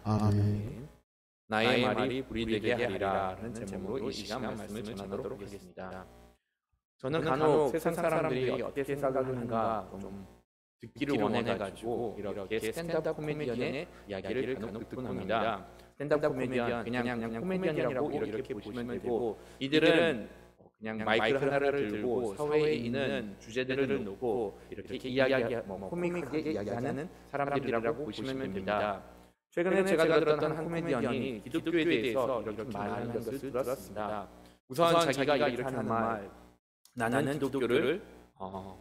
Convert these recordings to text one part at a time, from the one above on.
아멘. 나의 말이 불이 되게 하리라는 제목으로 이 시간 말씀을 전하도록 하겠습니다. 저는 간혹 세상 사람들이 어떻게 살아가는가 좀 듣기를 원해가지고 이렇게 스탠드업 코미디언의 이야기를 간혹 듣곤 합니다. 스탠드업 코미디언 그냥 코미디언이라고 이렇게 보시면 되고, 이들은 그냥 마이크 하나를 들고 사회에 있는 주제들을 놓고 이렇게 코믹하게 이야기하는 사람들이라고 보시면 됩니다. 최근에 제가 들었던 한 코미디언이 기독교에 대해서 이렇게 말하는 것을 들었습니다. 우선 자기가 이렇게 하는 말, 나는 기독교를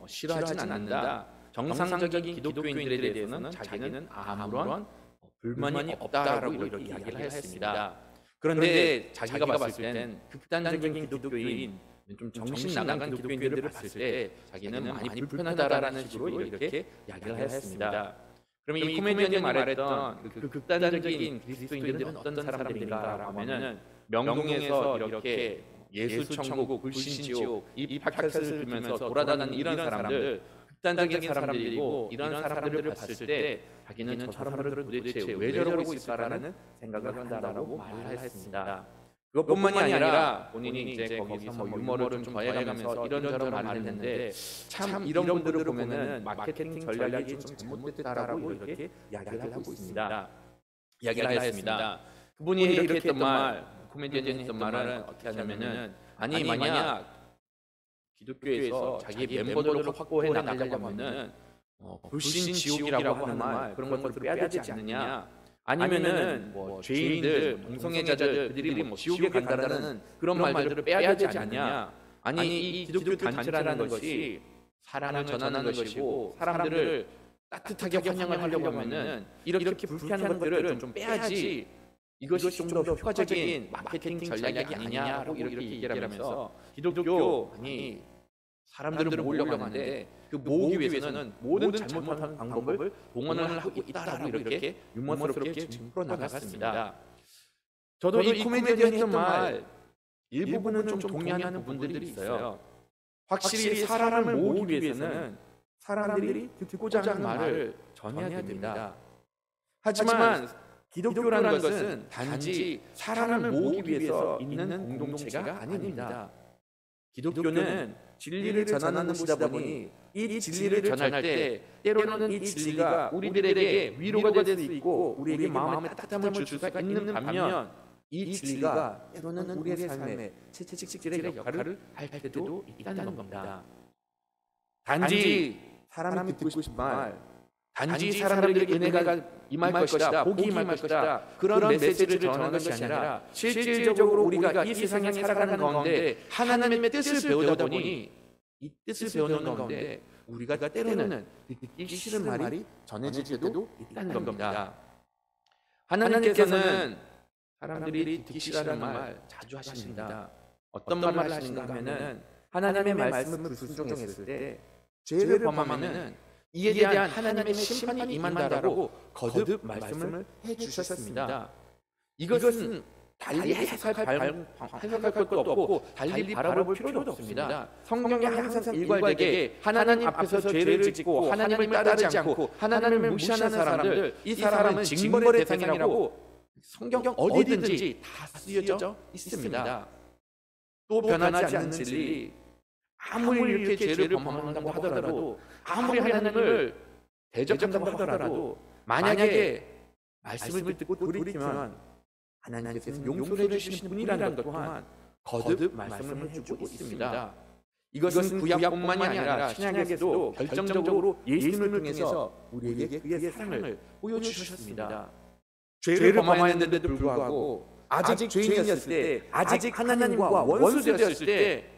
싫어하진 않는다. 정상적인 기독교인들에 대해서는 자기는 아무런 불만이 없다라고 이렇게 이야기를 했습니다. 그런데 자기가 봤을 땐 극단적인 기독교인, 좀 정신 나간 기독교인들을 봤을 때 자기는 많이 불편하다라는 식으로 이렇게 이야기를 했습니다. 그러면 이 코미디언이 말했던 그 극단적인 그리스도인들은 어떤 사람들인가라고 하면은 명동에서 이렇게 예수천국, 불신지옥 이 팟캐스트를 들으면서 돌아다니는 이런 사람들, 극단적인 사람들이고, 이런 사람들을 봤을 때 자기는 저 사람들은 도대체 왜 저러고 있을까라는 생각을 한다라고 말을 했습니다. 그것뿐만이 아니라 본인이 이제 거기서 유머를 좀 더해가면서 이런저런 말을 했는데, 참 이런 분들을 보면은 마케팅 전략이 좀 잘못됐다라고 이렇게 이야기를 하고 있습니다. 이야기를 했습니다. 그분이 이렇게 했던 말, 코미디언이 했던 말은 어떻게 하냐면은, 아니 만약 기독교에서 자기 멤버들을 확보해 나가려고 하면은 불신 지옥이라고 하는 말, 그런 것들을 빼야 되지 않느냐, 아니면은 죄인들, 동성애자들 그들이 지옥에 간다라는 그런 말들을 빼야 되지 않느냐, 아니 이 기독교 단체라는 것이 사랑을 전하는 것이고 사람들을 따뜻하게 환영을 하려고 하면은 이렇게 불쾌한 것들을 좀 빼야지, 이것이 좀 더 효과적인 마케팅 전략이 아니냐라고 이렇게 얘기를 하면서, 기독교 아니 사람들을 모으려고 하는데 그 모으기 위해서는 모든 잘못한 방법을 동원을 하고 있다라고 이렇게 유머스럽게 지금 풀어나갔습니다. 저도 이 코미디언이 했던 말 일부분은 좀 동의하는 부분들이 있어요. 확실히 사람을 모으기 위해서는 사람들이 듣고자 하는 말을 전해야 됩니다. 하지만 기독교라는 것은 단지 사람을 모으기 위해서 있는 공동체가 아닙니다. 기독교는 진리를 전하는 것이다 보니 이 진리를 전할 때 때로는 이 진리가 우리들에게 위로가 될 수 있고 우리에게 마음에 따뜻함을 줄 수가 있는 반면, 이 진리가 때로는 우리의 삶에 채찍질의 역할을 할 때도 있다는 겁니다. 단지 사람이 듣고 싶은 말, 단지 사람들에게 은혜가 임할 것이다, 복이 임할 것이다, 그런 메시지를 전하는 것이 아니라 실질적으로 우리가 이 세상에 살아가는 가운데 하나님의 뜻을 배우다 보니 이 뜻을 배우는 가운데 우리가 때로는 듣기 싫은 말이 전해질 때도 있다는 겁니다. 하나님께서는 사람들이 듣기 싫어하는 말 자주 하십니다. 어떤 말을 하시는가 하면은, 하나님의 말씀을 불순종했을 때 죄를 범하면은 이에 대한 하나님의 심판이 임한다라고 거듭 말씀을 해주셨습니다. 이것은 달리 해석할 것도 없고 달리 바라볼 필요도 없습니다. 성경에 항상 일관되게 하나님 앞에서 죄를 짓고 하나님을 따르지 않고 하나님을 무시하는 사람들, 이 사람은 징벌의 대상이라고 성경 어디든지 다 쓰여져 있습니다. 또 변하지 않는 진리, 아무리 이렇게 죄를 범한다고 하더라도, 아무리 하나님을 대적한다고 하더라도, 만약에 말씀을 듣고 돌이키면 하나님께서는 용서해 주시는 분이라는 것 또한 거듭 말씀을 해주고 있습니다. 이것은 구약뿐만이 아니라 신약에서도 결정적으로 예수님을 통해서 우리에게 그의 사랑을 보여주셨습니다. 죄를 범하였는데도 불구하고 아직 죄인이었을 때, 아직 하나님과 원수되었을 때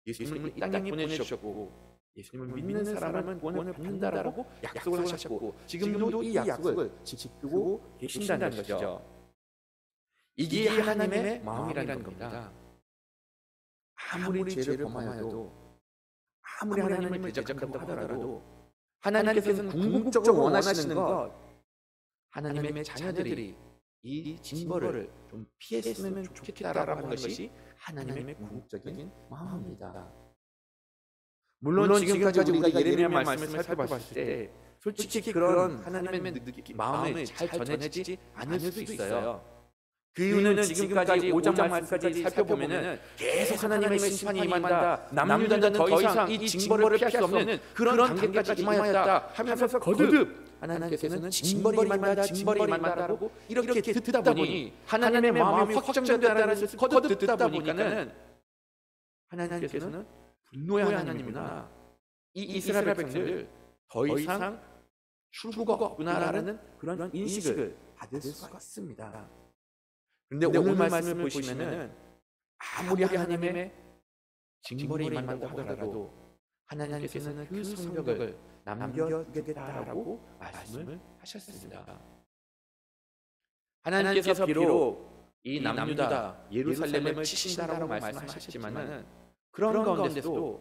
예수님을 이 땅에 보내주셨고, 예수님을 믿는 사람은 구원을 받는다라고 약속을 하셨고, 지금도 이 약속을 지키고 계신다는 것이죠. 이게 하나님의 마음이라는 겁니다. 아무리 죄를 범하여도, 아무리 하나님을 대적한다고 하더라도, 하나님께서는 궁극적으로 원하시는 것, 하나님의 자녀들이 이 징벌을 좀 피했으면 좋겠다라고 하는 것이 하나님의 궁극적인 마음입니다. 물론 지금까지 우리가 예레미야 말씀을 살펴봤을 때 솔직히 그런 하나님의 마음이 잘 전해지지 않을 수도 있어요. 그 이유는 지금까지 5장 말씀까지 살펴보면은 계속 하나님의 심판이 임한다. 남유다는 더 이상 이 징벌을 피할 수 없는 그런 단계까지 임하였다 하면서 거듭 하나님께서는 징벌이 임한다라고 이렇게 듣다 보니 하나님의 마음이 확정됐다는 것을 거듭 듣다 보니까는 하나님께서는 분노의 하나님이구나. 이 이스라엘 백성들 더 이상 출구가 없구나라는 그런 인식을 받을 수가 있습니다. 그런데 오늘 말씀을 보시면은 아무리 하나님의 징벌이 임한다고 하더라도 하나님께서는 그 성벽을 남겨두겠다라고 말씀을 하셨습니다. 하나님께서 비록 이 남유다 예루살렘을 치신다라고 말씀하셨지만은 그런 가운데서도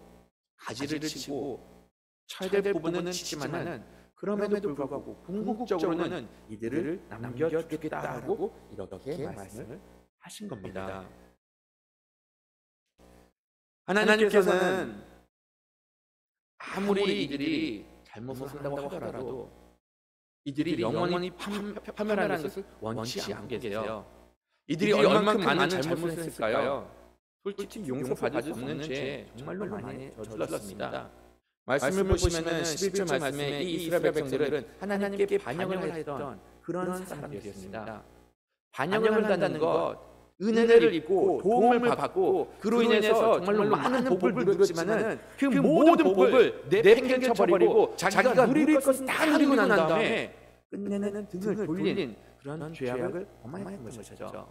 가지를 치고 철될 부분은 치지만은 그럼에도 불구하고 궁극적으로는 이들을 남겨두겠다라고 이렇게 말씀을 하신 겁니다. 하나님께서는 아무리 이들이 잘못을 한다고 하더라도 이들이 영원히 파멸하는 것을 원치 않게 계세요. 이들이 얼만큼 많은 잘못을 했을까요? 솔직히 용서받을 수 없는 죄 정말로 많이 저질렀습니다. 말씀을 보시면은 11절 말씀에 이 이스라엘 백성들은 하나님께 반역을 했던 그런 사람들이었습니다. 반역을 한다는 것, 은혜를 입고 도움을 받고 그로 인해서 정말로 많은 복을 누렸지만은 그 모든 복을 내팽개쳐버리고 자기가 누릴 것은 다 누리고 난 다음에 끝내는 등을 돌린 그런 죄악을 범하였던 것이죠.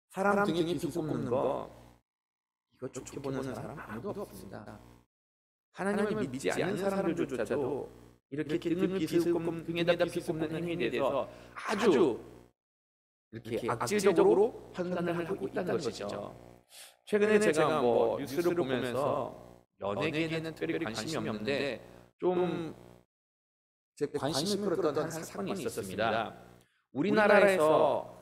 사람 등에 비수 꼽는 거 이거 좋게 보는 사람 아무도 없습니다. 하나님을 믿지 않는 사람들조차도 이렇게 등을 비수꼽는 등에다 비수꼽는 행위에 대해서 아주 이렇게 악질적으로 판단을 하고 있다는 것이죠. 최근에 제가 뉴스를 보면서 연예계에는 특별히 관심이 없는데 좀 제 관심을 끌었던 한 사건이 있었습니다. 우리나라에서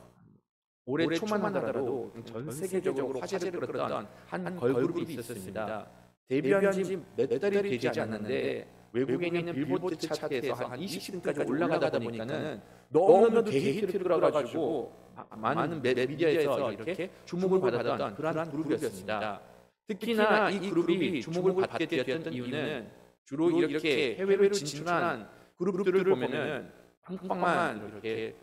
올해 초만 하더라도 전 세계적으로 화제를 끌었던 한 걸그룹이 있었습니다. 데뷔한 지 몇 달이 되지 않았는데 외국에 있는 빌보드 차트에서 한 20등까지 올라가다 보니까는 너무나도 데이트를 끌어가지고 많은 미디어에서 이렇게 주목을 받았던 그러한 그룹이었습니다. 특히나 이 그룹이 주목을 받게 되었던 이유는 주로 이렇게 해외로 진출한 그룹들을 보면은 빵빵만 이렇게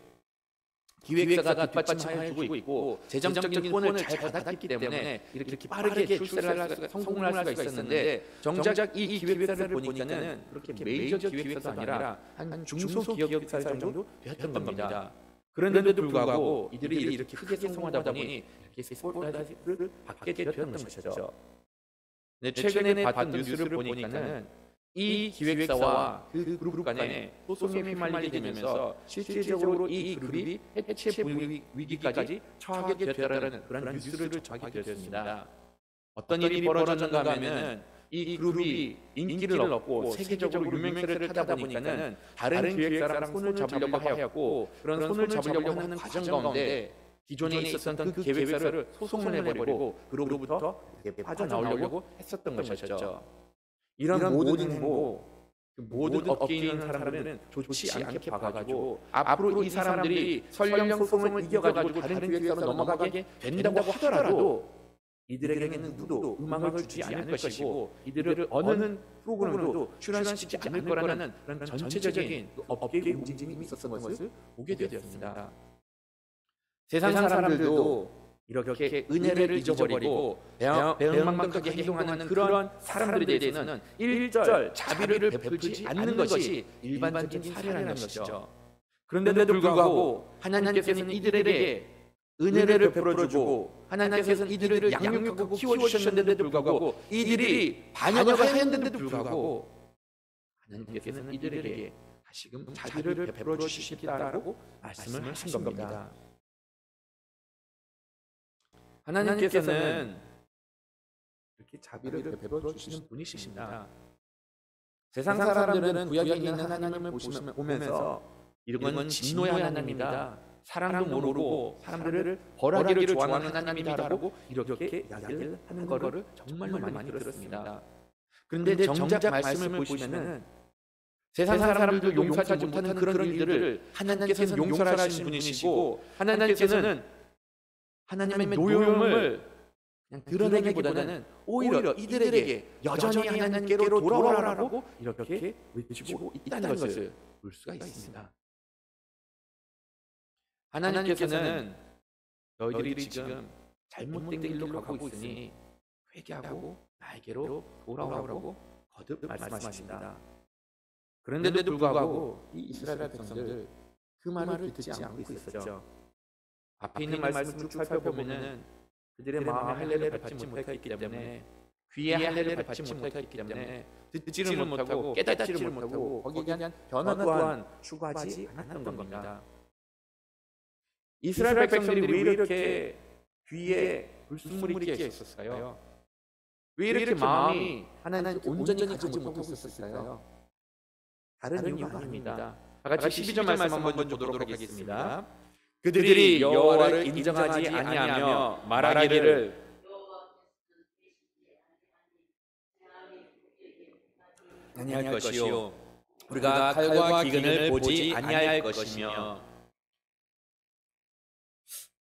기획사가 뒷받침해주고 있고 재정적인 후원을 잘 받았기 때문에 이렇게 빠르게 출세를 할 수가, 성공을 할 수가 있었는데 정작 이 기획사를 보니까는 그렇게 메이저 기획사도 아니라 한 중소기업사 정도 되었던 겁니다. 그런데도 불구하고 이들이 이렇게 크게 성공하다 보니 이렇게 스포트라이트를 받게 되었던 것이죠. 최근에 봤던 뉴스를 보니까는 이 기획사와 그 그룹 간에 소송에 휘말리게 되면서 실질적으로 이 그룹이 해체 위기까지 처하게 되었다는 그런 뉴스를 접하게 되었습니다. 어떤 일이 벌어졌는가 하면은 이 그룹이 인기를 얻고 세계적으로 유명세를 타다 보니까는 다른 기획사랑 손을 잡으려고 하였고 그런 손을 잡으려고 하는 과정 가운데 기존에 있었던 그 기획사를 소송을 해버리고 그로부터 빠져나오려고 했었던 것이었죠. 이런 모든 행보, 모든 업계에 있는 사람들은 좋지 않게 봐가지고 앞으로 이 사람들이 설령 소송을 이겨가지고 다른 기획사로 넘어가게 된다고 하더라도 이들에게는 누구도 음악을 주지 않을 것이고 이들을 어느 프로그램도 출연시키지 않을 거라는 그런 전체적인 업계의 움직임이 있었던 것을 보게 되었습니다. 세상 사람들도 이렇게 은혜를 잊어버리고 배은망덕하게 행동하는 그런 사람들에 대해서는 일절 자비를 베풀지 않는 것이 일반적인 사례라는 것이죠. 그런데도 불구하고 하나님께서는 이들에게 은혜를 베풀어주고 하나님께서는 이들을 양육하고 키워주셨는데도 불구하고 이들이 반역을 하였는데도 불구하고 하나님께서는 이들에게 다시금 자비를 베풀어 주시겠다라고 말씀을 하신 겁니다. 하나님께서는 이렇게 자비를 베풀어 주시는 분이십니다. 세상 사람들은 구약에 있는 하나님을 보면서 이런 건 진노의 하나님이다. 사람도 모르고 사람들을 벌하기를 좋아하는 하나님이다라고 이렇게 이야기를 하는 것을 정말로 많이 들었습니다. 그런데 정작 말씀을 보시면은 세상 사람들도 용서하지 못하는 그런 일들을 하나님께서는 용서하시는 분이시고, 하나님께서는 하나님의 노여움을 그냥 드러내기보다는 오히려 이들에게 여전히 하나님께로 돌아오라고 이렇게 외치고 있다는 것을 볼 수가 있습니다. 하나님께서는 너희들이 지금 잘못된 길로 가고 있으니 회개하고 나에게로 돌아오라고 거듭 말씀하십니다. 그런데도 불구하고 이 이스라엘 백성들 그 말을 듣지 않고 있었죠. 앞에 있는 말씀을 쭉 살펴보면은 그들의 마음에 할례를 받지 못했기 때문에, 귀에 할례를 받지 못했기 때문에 듣지를 못하고 깨닫지를 못하고 거기에 대한 변화 또한 추구하지 않았던 겁니다. 이스라엘 백성들이 왜 이렇게 귀에 불순물이 끼어 있었을까요? 왜 이렇게 마음이 하나님께 온전히 가지 못하고 있었을까요? 다른 이유가 아닙니다. 다 같이 12절 말씀 한번 보도록 하겠습니다. 그들이 여호와를 인정하지 아니하며 말하기를 아니할 것이요 우리가 칼과 기근을 보지 아니할 것이며.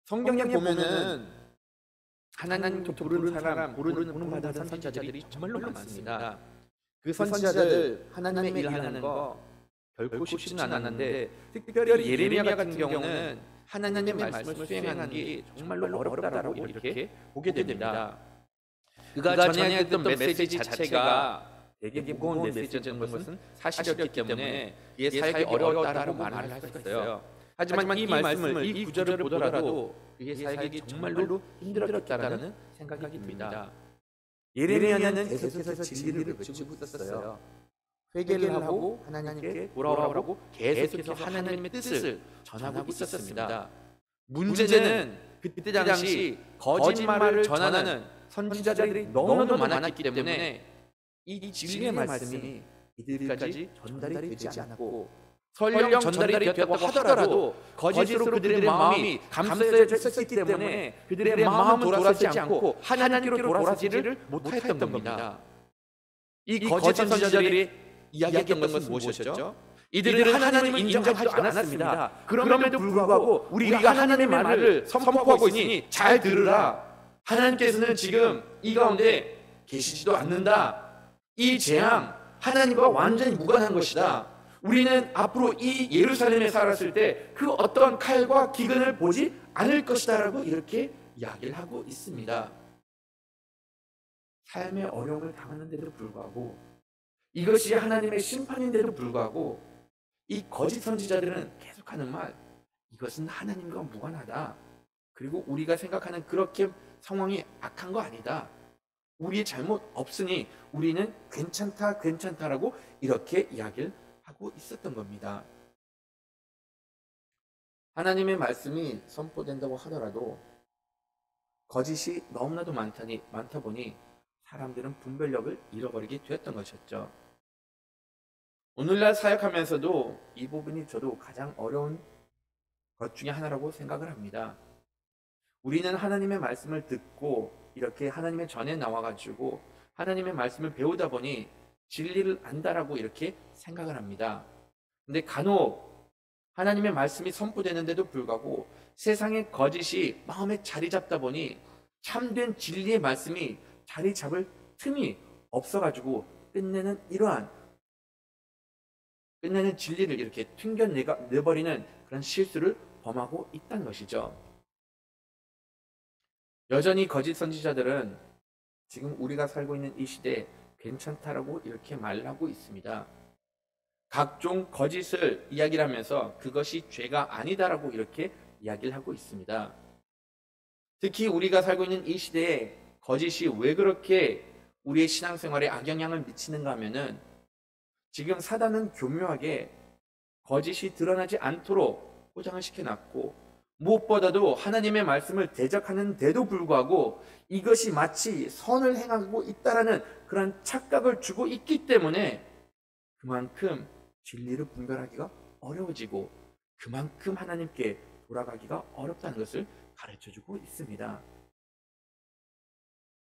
성경에 보면은 하나님 부르는 사람, 보는 받은 선지자들이 정말로 많습니다. 그 선지자들 하나님의 일하는 거 결코 쉽지는 않았는데, 특별히 예레미야 같은 경우는 하나님의 말씀을 수행하는 게 정말로 어렵다라고 이렇게 보게 됩니다. 그가 전해야 했던 메시지 자체가 되게 무거운 메시지였던 것은 사실이었기 때문에 이게 사역이 어려웠다라고 말을 할 수 있어요. 하지만 이 말씀을, 이 구절을 보더라도 그게 사역이 정말로 힘들었다라는 생각이 듭니다. 예레미야는 계속해서 진리를 외치고 있었어요. 회개를 하고 하나님께 돌아오라고 계속해서 하나님의 뜻을 전하고 있었습니다. 문제는 그때 당시 거짓말을 전하는 선지자들이 너무나도 많았기 때문에 이 진리의 말씀이 이들까지 전달이 되지 않았고, 설령 전달이 되었다고 하더라도 거짓으로 그들의 마음이 감싸여져 있었기 때문에 그들의 마음은 돌아서지 않고 하나님께로 돌아서지를 못했던 겁니다. 이 거짓 선지자들이 이야기했던 것은 무엇이었죠? 이들은 하나님을 인정하지 않았습니다. 그럼에도 불구하고 우리가 하나님의 말을 선포하고 있으니 잘 들으라. 하나님께서는 지금 이 가운데 계시지도 않는다. 이 재앙 하나님과 완전히 무관한 것이다. 우리는 앞으로 이 예루살렘에 살았을 때 그 어떤 칼과 기근을 보지 않을 것이다라고 이렇게 이야기를 하고 있습니다. 삶의 어려움을 당하는데도 불구하고, 이것이 하나님의 심판인데도 불구하고 이 거짓 선지자들은 계속하는 말, 이것은 하나님과 무관하다. 그리고 우리가 생각하는 그렇게 상황이 악한 거 아니다. 우리의 잘못 없으니 우리는 괜찮다라고 이렇게 이야기를 하고 있었던 겁니다. 하나님의 말씀이 선포된다고 하더라도 거짓이 너무나도 많다 보니 사람들은 분별력을 잃어버리게 되었던 것이었죠. 오늘날 사역하면서도 이 부분이 저도 가장 어려운 것 중에 하나라고 생각을 합니다. 우리는 하나님의 말씀을 듣고 이렇게 하나님의 전에 나와가지고 하나님의 말씀을 배우다 보니 진리를 안다라고 이렇게 생각을 합니다. 근데 간혹 하나님의 말씀이 선포되는데도 불구하고 세상의 거짓이 마음에 자리 잡다 보니 참된 진리의 말씀이 자리 잡을 틈이 없어가지고 끝내는 진리를 이렇게 튕겨내버리는 그런 실수를 범하고 있다는 것이죠. 여전히 거짓 선지자들은 지금 우리가 살고 있는 이 시대에 괜찮다라고 이렇게 말을 하고 있습니다. 각종 거짓을 이야기를 하면서 그것이 죄가 아니다라고 이렇게 이야기를 하고 있습니다. 특히 우리가 살고 있는 이 시대에 거짓이 왜 그렇게 우리의 신앙생활에 악영향을 미치는가 하면은, 지금 사단은 교묘하게 거짓이 드러나지 않도록 포장을 시켜놨고, 무엇보다도 하나님의 말씀을 대적하는데도 불구하고 이것이 마치 선을 행하고 있다라는 그런 착각을 주고 있기 때문에 그만큼 진리를 분별하기가 어려워지고 그만큼 하나님께 돌아가기가 어렵다는 것을 가르쳐주고 있습니다.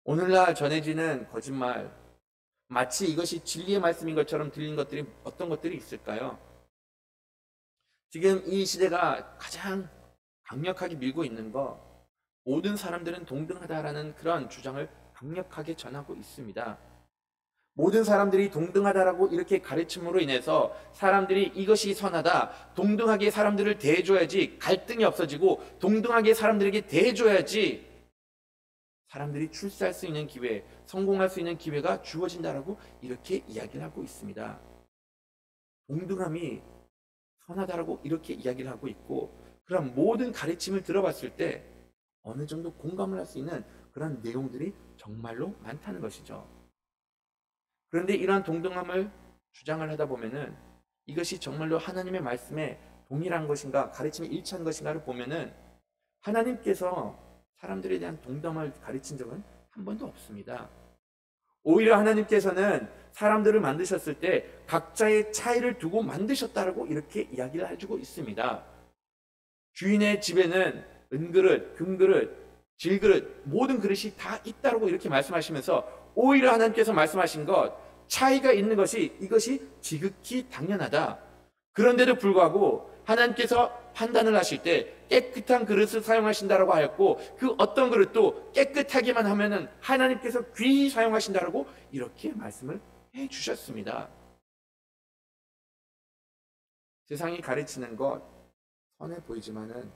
오늘날 전해지는 거짓말, 마치 이것이 진리의 말씀인 것처럼 들리는 것들이 어떤 것들이 있을까요? 지금 이 시대가 가장 강력하게 밀고 있는 거, 모든 사람들은 동등하다라는 그런 주장을 강력하게 전하고 있습니다. 모든 사람들이 동등하다라고 이렇게 가르침으로 인해서 사람들이 이것이 선하다, 동등하게 사람들을 대해줘야지 갈등이 없어지고 동등하게 사람들에게 대해줘야지 사람들이 출세할 수 있는 기회, 성공할 수 있는 기회가 주어진다라고 이렇게 이야기를 하고 있습니다. 동등함이 선하다라고 이렇게 이야기를 하고 있고, 그런 모든 가르침을 들어봤을 때 어느 정도 공감을 할 수 있는 그런 내용들이 정말로 많다는 것이죠. 그런데 이러한 동등함을 주장을 하다 보면은 이것이 정말로 하나님의 말씀에 동일한 것인가, 가르침이 일치한 것인가를 보면은 하나님께서 사람들에 대한 동등함을 가르친 적은 한 번도 없습니다. 오히려 하나님께서는 사람들을 만드셨을 때 각자의 차이를 두고 만드셨다라고 이렇게 이야기를 해주고 있습니다. 주인의 집에는 은그릇, 금그릇, 질그릇, 모든 그릇이 다 있다라고 이렇게 말씀하시면서 오히려 하나님께서 말씀하신 것, 차이가 있는 것이 이것이 지극히 당연하다. 그런데도 불구하고 하나님께서 판단을 하실 때 깨끗한 그릇을 사용하신다라고 하였고, 그 어떤 그릇도 깨끗하게만 하면은 하나님께서 귀히 사용하신다라고 이렇게 말씀을 해 주셨습니다. 세상이 가르치는 것 선해 보이지만은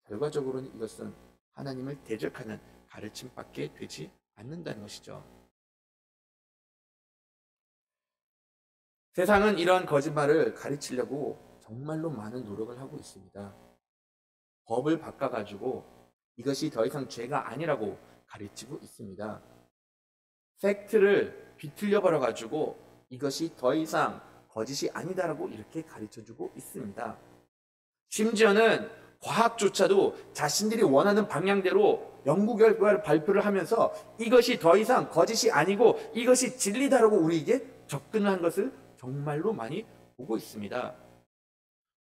결과적으로는 이것은 하나님을 대적하는 가르침밖에 되지 않는다는 것이죠. 세상은 이런 거짓말을 가르치려고 정말로 많은 노력을 하고 있습니다. 법을 바꿔가지고 이것이 더 이상 죄가 아니라고 가르치고 있습니다. 팩트를 비틀려 버려가지고 이것이 더 이상 거짓이 아니다라고 이렇게 가르쳐주고 있습니다. 심지어는 과학조차도 자신들이 원하는 방향대로 연구 결과를 발표를 하면서 이것이 더 이상 거짓이 아니고 이것이 진리다라고 우리에게 접근을 한 것을 정말로 많이 보고 있습니다.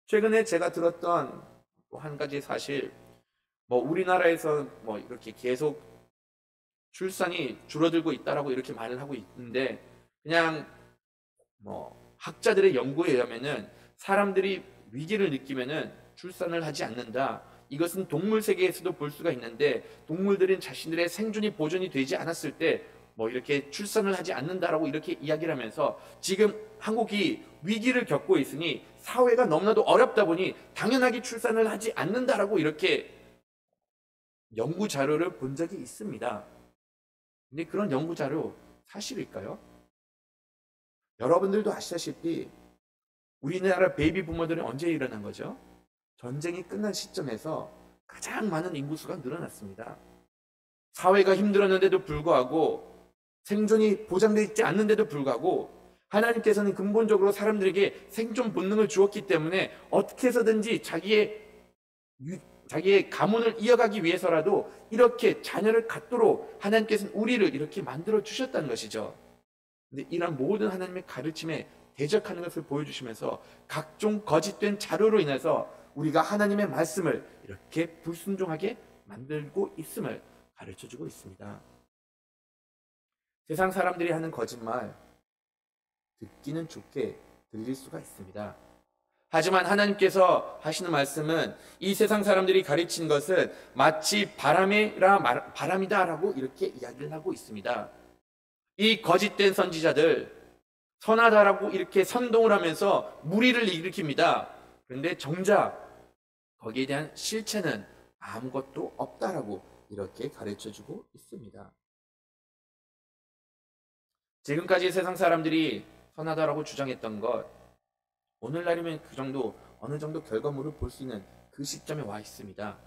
최근에 제가 들었던 또 한 가지 사실, 우리나라에서 이렇게 계속 출산이 줄어들고 있다라고 이렇게 말을 하고 있는데, 그냥 학자들의 연구에 의하면은 사람들이 위기를 느끼면은 출산을 하지 않는다. 이것은 동물 세계에서도 볼 수가 있는데, 동물들은 자신들의 생존이 보존이 되지 않았을 때 이렇게 출산을 하지 않는다라고 이렇게 이야기를 하면서, 지금 한국이 위기를 겪고 있으니 사회가 너무나도 어렵다 보니 당연하게 출산을 하지 않는다라고 이렇게 연구 자료를 본 적이 있습니다. 근데 그런 연구 자료 사실일까요? 여러분들도 아시다시피 우리나라 베이비 부모들은 언제 일어난 거죠? 전쟁이 끝난 시점에서 가장 많은 인구수가 늘어났습니다. 사회가 힘들었는데도 불구하고, 생존이 보장되어 있지 않는데도 불구하고 하나님께서는 근본적으로 사람들에게 생존 본능을 주었기 때문에 어떻게 해서든지 자기의 가문을 이어가기 위해서라도 이렇게 자녀를 갖도록 하나님께서는 우리를 이렇게 만들어 주셨다는 것이죠. 근데 이런 모든 하나님의 가르침에 대적하는 것을 보여주시면서 각종 거짓된 자료로 인해서 우리가 하나님의 말씀을 이렇게 불순종하게 만들고 있음을 가르쳐주고 있습니다. 세상 사람들이 하는 거짓말, 듣기는 좋게 들릴 수가 있습니다. 하지만 하나님께서 하시는 말씀은 이 세상 사람들이 가르친 것은 마치 바람이다라고 이렇게 이야기를 하고 있습니다. 이 거짓된 선지자들, 선하다라고 이렇게 선동을 하면서 무리를 일으킵니다. 그런데 정작 거기에 대한 실체는 아무것도 없다라고 이렇게 가르쳐주고 있습니다. 지금까지 세상 사람들이 선하다라고 주장했던 것, 오늘날이면 어느 정도 결과물을 볼 수 있는 그 시점에 와 있습니다.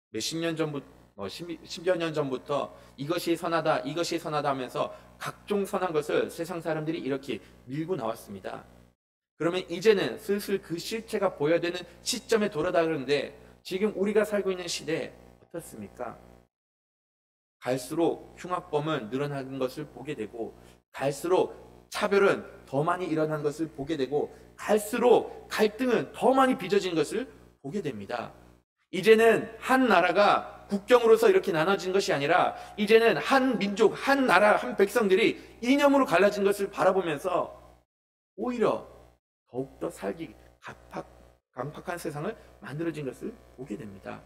몇십 년 전부터, 10여 년 전부터 이것이 선하다, 이것이 선하다 하면서 각종 선한 것을 세상 사람들이 이렇게 밀고 나왔습니다. 그러면 이제는 슬슬 그 실체가 보여야 되는 시점에 돌아다니는데, 지금 우리가 살고 있는 시대 어떻습니까? 갈수록 흉악범은 늘어나는 것을 보게 되고, 갈수록 차별은 더 많이 일어나는 것을 보게 되고, 갈수록 갈등은 더 많이 빚어지는 것을 보게 됩니다. 이제는 한 나라가 국경으로서 이렇게 나눠진 것이 아니라 이제는 한 민족, 한 나라, 한 백성들이 이념으로 갈라진 것을 바라보면서 오히려 더욱더 살기 강팍한 세상을 만들어진 것을 보게 됩니다.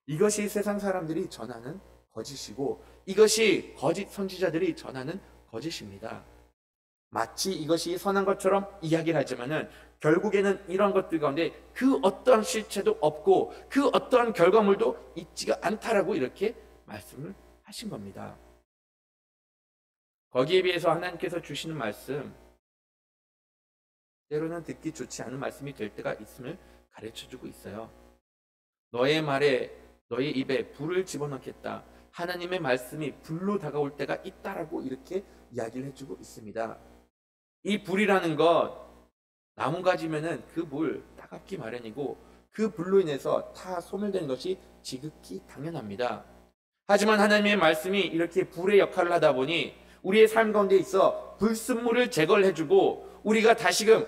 이것이 세상 사람들이 전하는 거짓이고 이것이 거짓 선지자들이 전하는 거짓입니다. 마치 이것이 선한 것처럼 이야기를 하지만은 결국에는 이런 것들 가운데 그 어떠한 실체도 없고 그 어떠한 결과물도 있지가 않다라고 이렇게 말씀을 하신 겁니다. 거기에 비해서 하나님께서 주시는 말씀, 때로는 듣기 좋지 않은 말씀이 될 때가 있음을 가르쳐주고 있어요. 너의 말에 너의 입에 불을 집어넣겠다. 하나님의 말씀이 불로 다가올 때가 있다라고 이렇게 이야기를 해주고 있습니다. 이 불이라는 것, 나무가지면은 그 불 따갑기 마련이고 그 불로 인해서 다 소멸되는 것이 지극히 당연합니다. 하지만 하나님의 말씀이 이렇게 불의 역할을 하다 보니 우리의 삶 가운데 있어 불순물을 제거를 해주고 우리가 다시금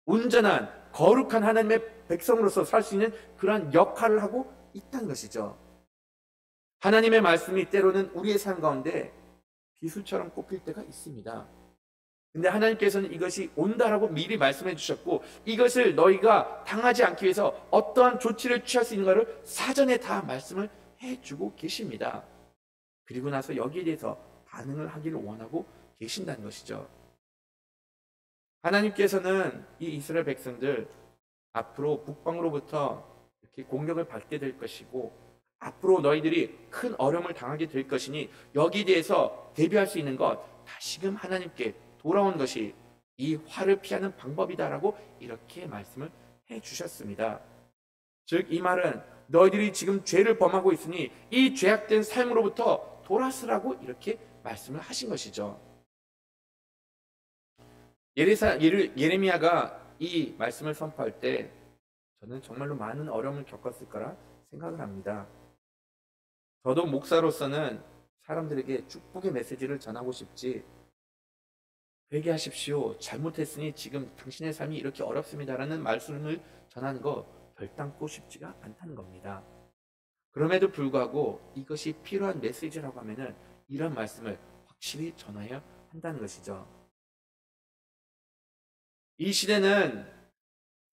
온전한 거룩한 하나님의 백성으로서 살 수 있는 그러한 역할을 하고 있다는 것이죠. 하나님의 말씀이 때로는 우리의 삶 가운데 비수처럼 꼽힐 때가 있습니다. 근데 하나님께서는 이것이 온다라고 미리 말씀해 주셨고 이것을 너희가 당하지 않기 위해서 어떠한 조치를 취할 수 있는가를 사전에 다 말씀을 해주고 계십니다. 그리고 나서 여기에 대해서 반응을 하기를 원하고 계신다는 것이죠. 하나님께서는 이 이스라엘 백성들 앞으로 북방으로부터 이렇게 공격을 받게 될 것이고 앞으로 너희들이 큰 어려움을 당하게 될 것이니 여기에 대해서 대비할 수 있는 것 다시금 하나님께 돌아온 것이 이 화를 피하는 방법이다라고 이렇게 말씀을 해주셨습니다. 즉 이 말은 너희들이 지금 죄를 범하고 있으니 이 죄악된 삶으로부터 돌아서라고 이렇게 말씀을 하신 것이죠. 예레미야가 이 말씀을 선포할 때 저는 정말로 많은 어려움을 겪었을 거라 생각을 합니다. 저도 목사로서는 사람들에게 축복의 메시지를 전하고 싶지 회개하십시오. 잘못했으니 지금 당신의 삶이 이렇게 어렵습니다라는 말씀을 전하는 거 결단코 쉽지가 않다는 겁니다. 그럼에도 불구하고 이것이 필요한 메시지라고 하면은 이런 말씀을 확실히 전해야 한다는 것이죠. 이 시대는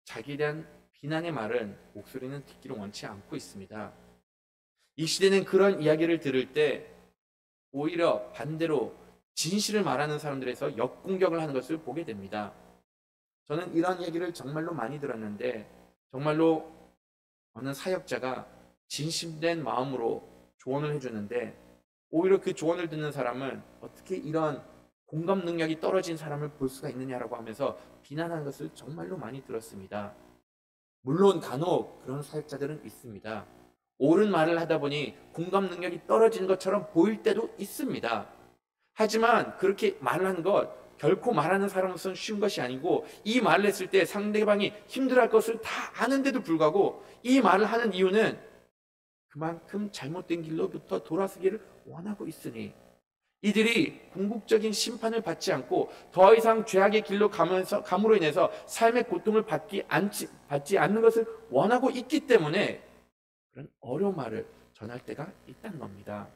자기에 대한 비난의 말은 목소리는 듣기를 원치 않고 있습니다. 이 시대는 그런 이야기를 들을 때 오히려 반대로 진실을 말하는 사람들에서 역공격을 하는 것을 보게 됩니다. 저는 이런 얘기를 정말로 많이 들었는데 정말로 어느 사역자가 진심된 마음으로 조언을 해주는데 오히려 그 조언을 듣는 사람은 어떻게 이런 공감 능력이 떨어진 사람을 볼 수가 있느냐라고 하면서 비난하는 것을 정말로 많이 들었습니다. 물론 간혹 그런 사역자들은 있습니다. 옳은 말을 하다 보니 공감 능력이 떨어지는 것처럼 보일 때도 있습니다. 하지만 그렇게 말하는 것 결코 말하는 사람으로서는 쉬운 것이 아니고 이 말을 했을 때 상대방이 힘들어할 것을 다 아는데도 불구하고 이 말을 하는 이유는 그만큼 잘못된 길로부터 돌아서기를 원하고 있으니 이들이 궁극적인 심판을 받지 않고 더 이상 죄악의 길로 감으로 인해서 삶의 고통을 받지 않는 것을 원하고 있기 때문에 그런 어려운 말을 전할 때가 있다는 겁니다.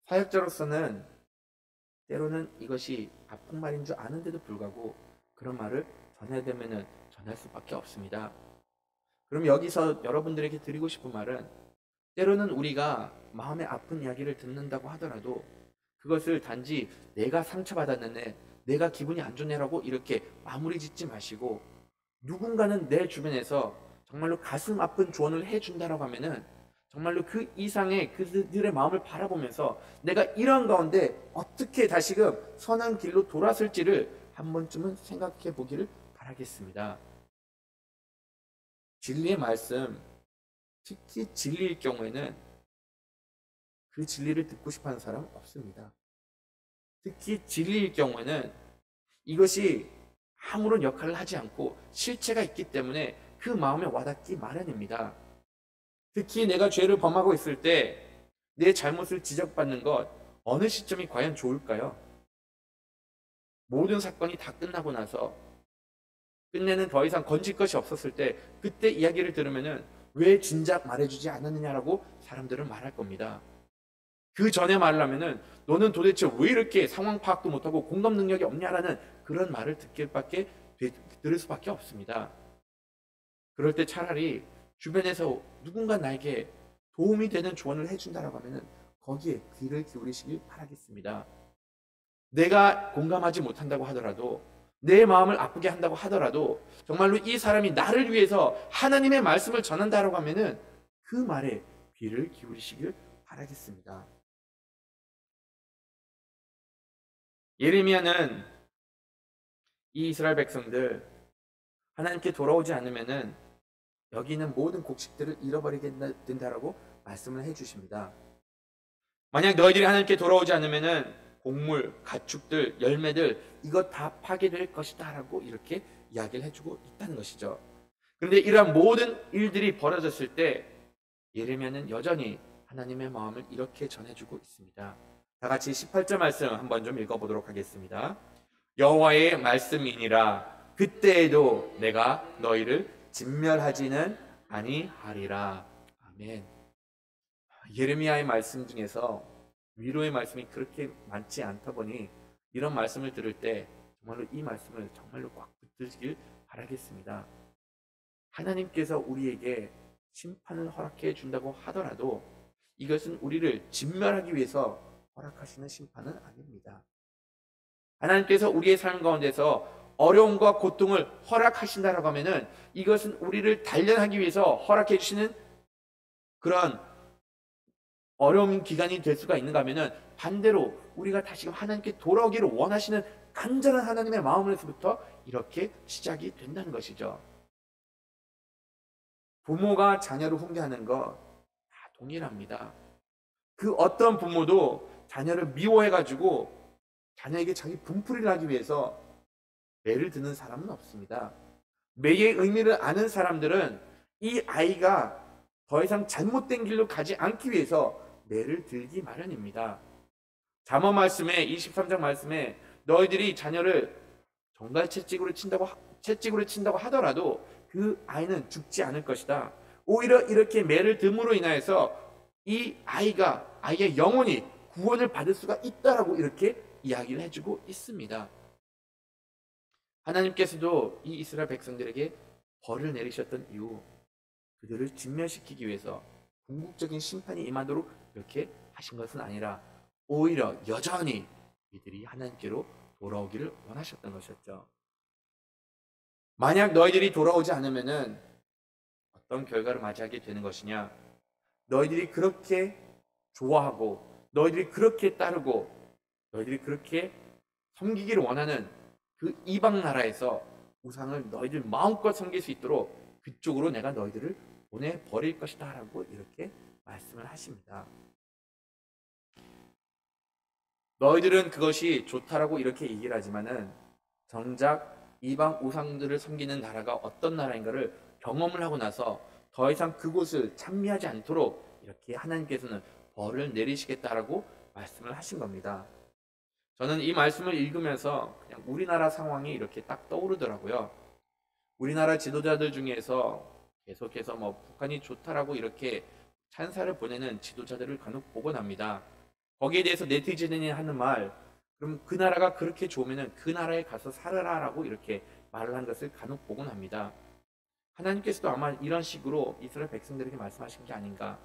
사역자로서는 때로는 이것이 아픈 말인 줄 아는데도 불구하고 그런 말을 전해야 되면은 전할 수밖에 없습니다. 그럼 여기서 여러분들에게 드리고 싶은 말은 때로는 우리가 마음에 아픈 이야기를 듣는다고 하더라도 그것을 단지 내가 상처받았네, 내가 기분이 안 좋네라고 이렇게 마무리 짓지 마시고 누군가는 내 주변에서 정말로 가슴 아픈 조언을 해준다라고 하면은 정말로 그 이상의 그들의 마음을 바라보면서 내가 이러한 가운데 어떻게 다시금 선한 길로 돌아설지를 한 번쯤은 생각해 보기를 바라겠습니다. 진리의 말씀, 특히 진리일 경우에는 그 진리를 듣고 싶어하는 사람은 없습니다. 특히 진리일 경우에는 이것이 아무런 역할을 하지 않고 실체가 있기 때문에 그 마음에 와닿기 마련입니다. 특히 내가 죄를 범하고 있을 때 내 잘못을 지적받는 것 어느 시점이 과연 좋을까요? 모든 사건이 다 끝나고 나서 끝내는 더 이상 건질 것이 없었을 때 그때 이야기를 들으면은 왜 진작 말해주지 않았느냐라고 사람들은 말할 겁니다. 그 전에 말을 하면은 너는 도대체 왜 이렇게 상황 파악도 못하고 공감 능력이 없냐라는 그런 말을 들을 수밖에 없습니다. 그럴 때 차라리 주변에서 누군가 나에게 도움이 되는 조언을 해준다라고 하면은 거기에 귀를 기울이시길 바라겠습니다. 내가 공감하지 못한다고 하더라도, 내 마음을 아프게 한다고 하더라도 정말로 이 사람이 나를 위해서 하나님의 말씀을 전한다라고 하면은 그 말에 귀를 기울이시길 바라겠습니다. 예레미야는 이 이스라엘 백성들 하나님께 돌아오지 않으면은 여기 있는 모든 곡식들을 잃어버리게 된다라고 말씀을 해주십니다. 만약 너희들이 하나님께 돌아오지 않으면은 곡물, 가축들, 열매들 이것 다 파괴될 것이다 라고 이렇게 이야기를 해주고 있다는 것이죠. 그런데 이러한 모든 일들이 벌어졌을 때 예레미야는 여전히 하나님의 마음을 이렇게 전해주고 있습니다. 다 같이 18절 말씀 한번 좀 읽어보도록 하겠습니다. 여호와의 말씀이니라 그때에도 내가 너희를 진멸하지는 아니하리라. 아멘. 예레미야의 말씀 중에서 위로의 말씀이 그렇게 많지 않다 보니 이런 말씀을 들을 때 정말로 이 말씀을 정말로 꽉 붙드시길 바라겠습니다. 하나님께서 우리에게 심판을 허락해 준다고 하더라도 이것은 우리를 진멸하기 위해서 허락하시는 심판은 아닙니다. 하나님께서 우리의 삶 가운데서 어려움과 고통을 허락하신다라고 하면은 이것은 우리를 단련하기 위해서 허락해 주시는 그런 어려운 기간이 될 수가 있는가 하면은 반대로 우리가 다시금 하나님께 돌아오기를 원하시는 간절한 하나님의 마음에서부터 이렇게 시작이 된다는 것이죠. 부모가 자녀를 훈계하는 거 다 동일합니다. 그 어떤 부모도 자녀를 미워해가지고 자녀에게 자기 분풀이를 하기 위해서 매를 드는 사람은 없습니다. 매의 의미를 아는 사람들은 이 아이가 더 이상 잘못된 길로 가지 않기 위해서 매를 들기 마련입니다. 잠언 말씀에 23장 말씀에 너희들이 자녀를 정말 채찍으로 친다고 하더라도 그 아이는 죽지 않을 것이다. 오히려 이렇게 매를 듦으로 인하여서 이 아이의 영혼이 구원을 받을 수가 있다라고 이렇게 이야기를 해주고 있습니다. 하나님께서도 이 이스라엘 백성들에게 벌을 내리셨던 이유, 그들을 진멸시키기 위해서 궁극적인 심판이 임하도록 이렇게 하신 것은 아니라 오히려 여전히 이들이 하나님께로 돌아오기를 원하셨던 것이었죠. 만약 너희들이 돌아오지 않으면은 어떤 결과를 맞이하게 되는 것이냐? 너희들이 그렇게 좋아하고 너희들이 그렇게 따르고 너희들이 그렇게 섬기기를 원하는 그 이방 나라에서 우상을 너희들 마음껏 섬길 수 있도록 그쪽으로 내가 너희들을 보내버릴 것이다 라고 이렇게 말씀을 하십니다. 너희들은 그것이 좋다라고 이렇게 얘기를 하지만은 정작 이방 우상들을 섬기는 나라가 어떤 나라인가를 경험을 하고 나서 더 이상 그곳을 찬미하지 않도록 이렇게 하나님께서는 벌을 내리시겠다라고 말씀을 하신 겁니다. 저는 이 말씀을 읽으면서 그냥 우리나라 상황이 이렇게 딱 떠오르더라고요. 우리나라 지도자들 중에서 계속해서 북한이 좋다라고 이렇게 찬사를 보내는 지도자들을 간혹 보곤 합니다. 거기에 대해서 네티즌이 하는 말, 그럼 그 나라가 그렇게 좋으면 그 나라에 가서 살아라라고 이렇게 말을 한 것을 간혹 보곤 합니다. 하나님께서도 아마 이런 식으로 이스라엘 백성들에게 말씀하신 게 아닌가.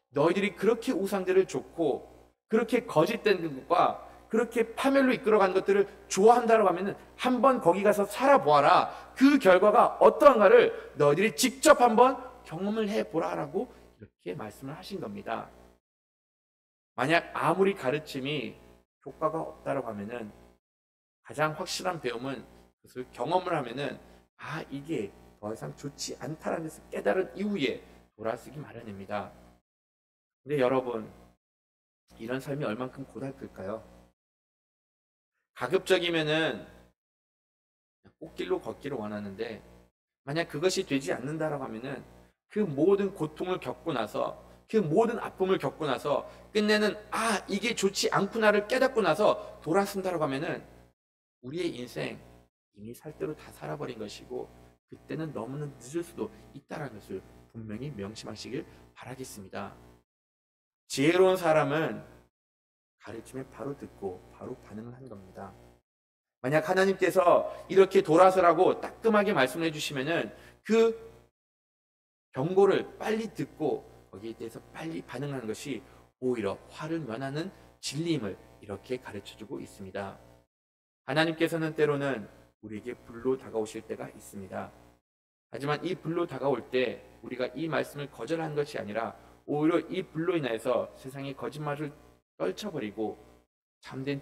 너희들이 그렇게 우상들을 좋고 그렇게 거짓된 것과 그렇게 파멸로 이끌어간 것들을 좋아한다고 하면은 한번 거기 가서 살아보아라. 그 결과가 어떠한가를 너희들이 직접 한번 경험을 해보라라고 이렇게 말씀을 하신 겁니다. 만약 아무리 가르침이 효과가 없다라고 하면은 가장 확실한 배움은 그것을 경험을 하면은 이게 더 이상 좋지 않다라는 것을 깨달은 이후에 돌아서기 마련입니다. 근데 여러분, 이런 삶이 얼만큼 고달플까요? 가급적이면은 꽃길로 걷기를 원하는데 만약 그것이 되지 않는다라고 하면은 그 모든 고통을 겪고 나서 그 모든 아픔을 겪고 나서 끝내는 이게 좋지 않구나를 깨닫고 나서 돌아선다라고 하면은 우리의 인생 이미 살 대로 다 살아버린 것이고 그때는 너무는 늦을 수도 있다는 것을 분명히 명심하시길 바라겠습니다. 지혜로운 사람은 가르침에 바로 듣고 바로 반응을 하는 겁니다. 만약 하나님께서 이렇게 돌아서라고 따끔하게 말씀해 주시면은 그 경고를 빨리 듣고 거기에 대해서 빨리 반응하는 것이 오히려 화를 면하는 진리임을 이렇게 가르쳐주고 있습니다. 하나님께서는 때로는 우리에게 불로 다가오실 때가 있습니다. 하지만 이 불로 다가올 때 우리가 이 말씀을 거절하는 것이 아니라 오히려 이 불로 인해서 세상의 거짓말을 떨쳐버리고 참된